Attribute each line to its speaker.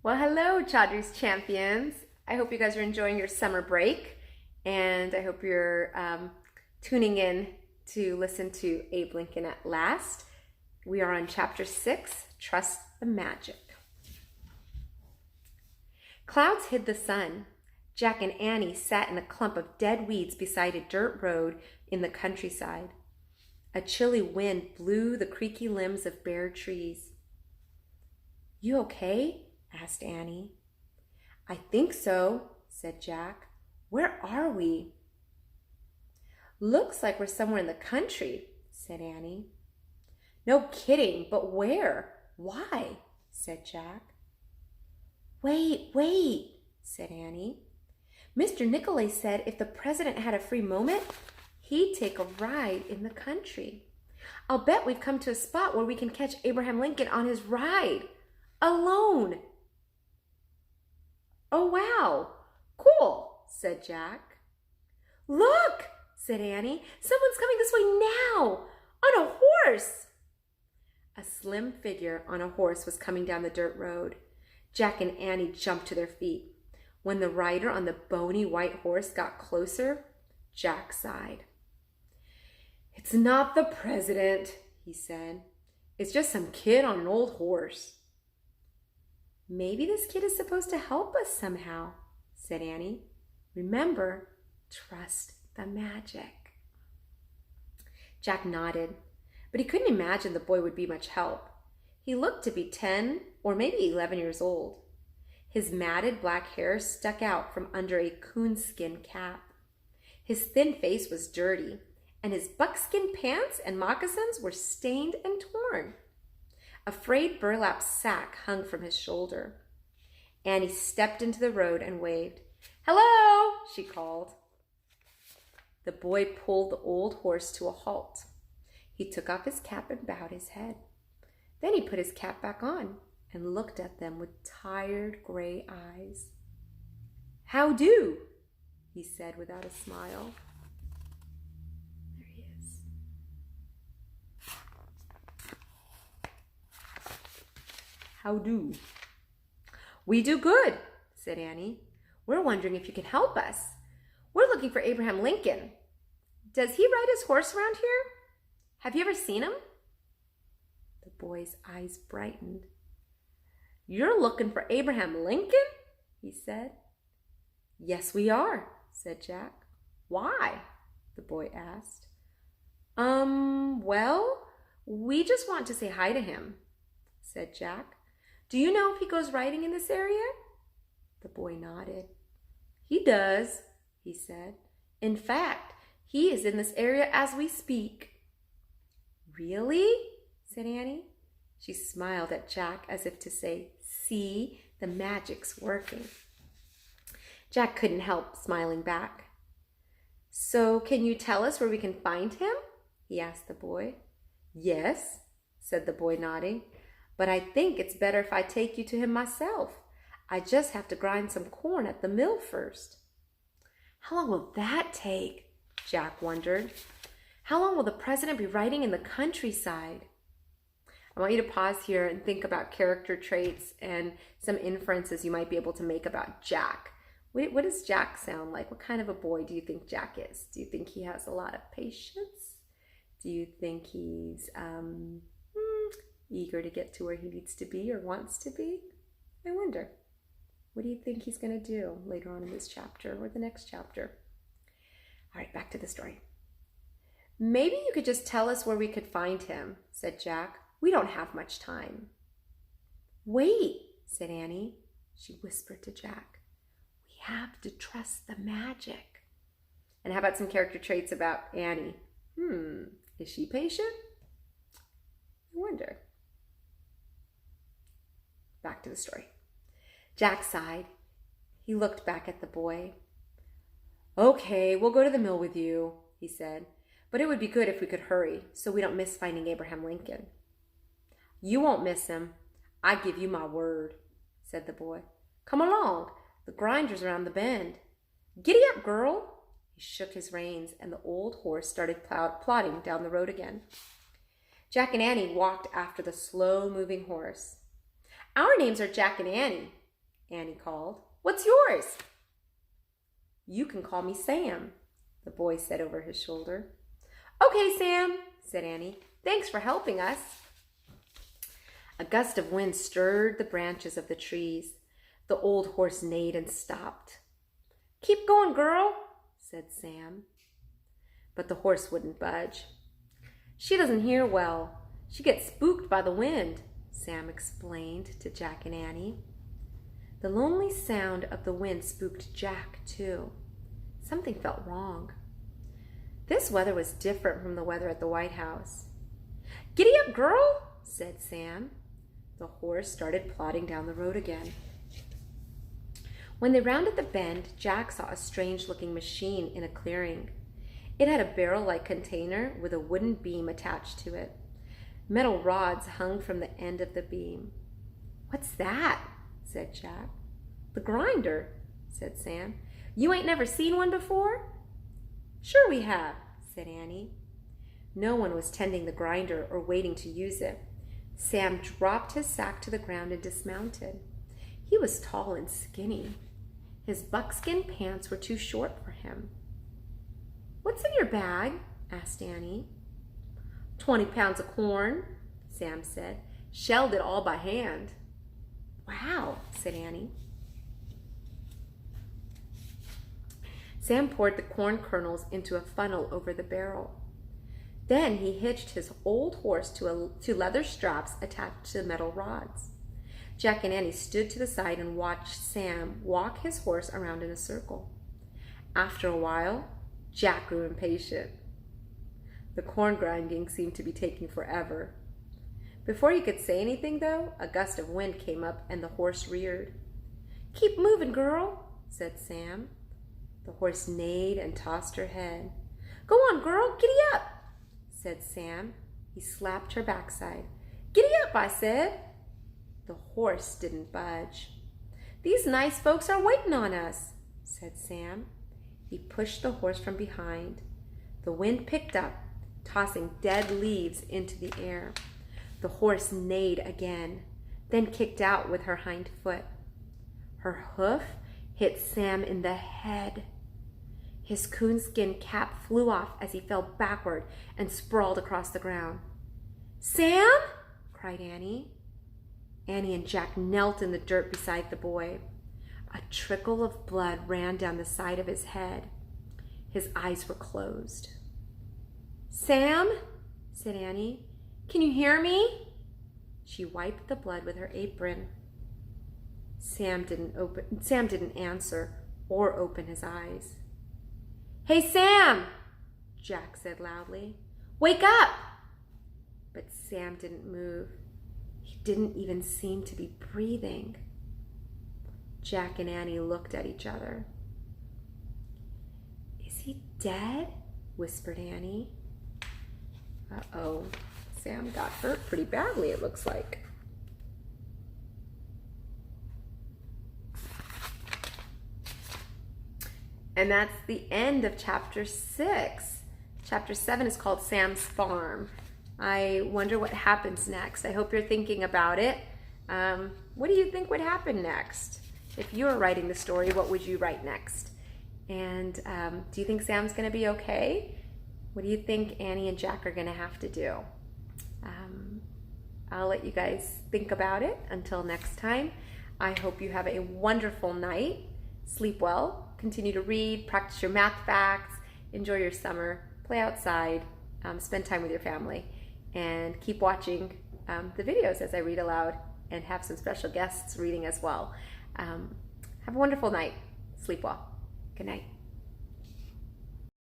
Speaker 1: Well, hello, Chaudhry's champions. I hope you guys are enjoying your summer break, and I hope you're tuning in to listen to Abe Lincoln at last. We are on chapter 6, Trust the Magic. Clouds hid the sun. Jack and Annie sat in a clump of dead weeds beside a dirt road in the countryside. A chilly wind blew the creaky limbs of bare trees. "You okay?" asked Annie. "I think so," said Jack. "Where are we?" "Looks like we're somewhere in the country," said Annie. "No kidding, but where? Why?" said Jack. Wait, said Annie. "Mr. Nicolay said if the president had a free moment, he'd take a ride in the country. I'll bet we've come to a spot where we can catch Abraham Lincoln on his ride. Alone." "Oh, wow. Cool," said Jack. "Look," said Annie. "Someone's coming this way now, on a horse." A slim figure on a horse was coming down the dirt road. Jack and Annie jumped to their feet. When the rider on the bony white horse got closer, Jack sighed. "It's not the president," he said. "It's just some kid on an old horse." "Maybe this kid is supposed to help us somehow," said Annie. "Remember, trust the magic." Jack nodded, but he couldn't imagine the boy would be much help. He looked to be 10 or maybe 11 years old. His matted black hair stuck out from under a coonskin cap. His thin face was dirty, and his buckskin pants and moccasins were stained and torn. A frayed burlap sack hung from his shoulder. Annie stepped into the road and waved. "Hello," she called. The boy pulled the old horse to a halt. He took off his cap and bowed his head. Then he put his cap back on and looked at them with tired gray eyes. "How do?" he said without a smile. There he is. "How do?" "We do good," said Annie. "We're wondering if you can help us. We're looking for Abraham Lincoln. Does he ride his horse around here? Have you ever seen him?" The boy's eyes brightened. "You're looking for Abraham Lincoln?" he said. "Yes, we are," said Jack. "Why?" the boy asked. Well, we just want to say hi to him," said Jack. "Do you know if he goes riding in this area?" The boy nodded. "He does," he said. "In fact, he is in this area as we speak." "Really?" said Annie. She smiled at Jack as if to say, "See, the magic's working." Jack couldn't help smiling back. "So can you tell us where we can find him?" he asked the boy. "Yes," said the boy, nodding. "But I think it's better if I take you to him myself. I just have to grind some corn at the mill first." "How long will that take?" Jack wondered. "How long will the president be riding in the countryside?" I want you to pause here and think about character traits and some inferences you might be able to make about Jack. What does Jack sound like? What kind of a boy do you think Jack is? Do you think he has a lot of patience? Do you think he's eager to get to where he needs to be or wants to be? I wonder. What do you think he's going to do later on in this chapter or the next chapter? All right, back to the story. "Maybe you could just tell us where we could find him," said Jack. "We don't have much time." "Wait," said Annie. She whispered to Jack. "We have to trust the magic." And how about some character traits about Annie? Is she patient? I wonder. Back to the story. Jack sighed. He looked back at the boy. "Okay, we'll go to the mill with you," he said. "But it would be good if we could hurry so we don't miss finding Abraham Lincoln." "You won't miss him. I give you my word," said the boy. "Come along. The grinder's around the bend. Giddy up, girl." He shook his reins, and the old horse started plodding down the road again. Jack and Annie walked after the slow-moving horse. "Our names are Jack and Annie," Annie called. What's yours? You can call me Sam, the boy said over his shoulder. Okay, Sam, said Annie. Thanks for helping us. A gust of wind stirred the branches of the trees. The old horse neighed and stopped. Keep going, girl, said Sam. But the horse wouldn't budge. She doesn't hear well. She gets spooked by the wind, Sam explained to Jack and Annie. The lonely sound of the wind spooked Jack, too. Something felt wrong. This weather was different from the weather at the White House. Giddy up, girl, said Sam. The horse started plodding down the road again. When they rounded the bend, Jack saw a strange-looking machine in a clearing. It had a barrel-like container with a wooden beam attached to it. Metal rods hung from the end of the beam. What's that? Said Jack. The grinder, said Sam. You ain't never seen one before? Sure we have, said Annie. No one was tending the grinder or waiting to use it. Sam dropped his sack to the ground and dismounted. He was tall and skinny. His buckskin pants were too short for him. What's in your bag? Asked Annie. 20 pounds of corn, Sam said. Shelled it all by hand. Wow, said Annie. Sam poured the corn kernels into a funnel over the barrel. Then he hitched his old horse to leather straps attached to metal rods. Jack and Annie stood to the side and watched Sam walk his horse around in a circle. After a while, Jack grew impatient. The corn grinding seemed to be taking forever. Before he could say anything, though, a gust of wind came up and the horse reared. Keep moving, girl, said Sam. The horse neighed and tossed her head. Go on, girl, giddy up, said Sam. He slapped her backside. Giddy up, I said. The horse didn't budge. These nice folks are waiting on us, said Sam. He pushed the horse from behind. The wind picked up, tossing dead leaves into the air. The horse neighed again, then kicked out with her hind foot. Her hoof hit Sam in the head. His coonskin cap flew off as he fell backward and sprawled across the ground. Sam? Cried Annie. Annie and Jack knelt in the dirt beside the boy. A trickle of blood ran down the side of his head. His eyes were closed. Sam, said Annie, can you hear me? She wiped the blood with her apron. Sam didn't answer or open his eyes. Hey, Sam, Jack said loudly. Wake up! But Sam didn't move. He didn't even seem to be breathing. Jack and Annie looked at each other. Is he dead? Whispered Annie. Uh-oh. Sam got hurt pretty badly, it looks like. And that's the end of chapter 6. Chapter 7 is called Sam's Farm. I wonder what happens next. I hope you're thinking about it. What do you think would happen next? If you were writing the story, what would you write next? And do you think Sam's going to be okay? What do you think Annie and Jack are going to have to do? I'll let you guys think about it. Until next time, I hope you have a wonderful night. Sleep well. Continue to read, practice your math facts, enjoy your summer, play outside, spend time with your family, and keep watching the videos as I read aloud and have some special guests reading as well. Have a wonderful night. Sleep well. Good night.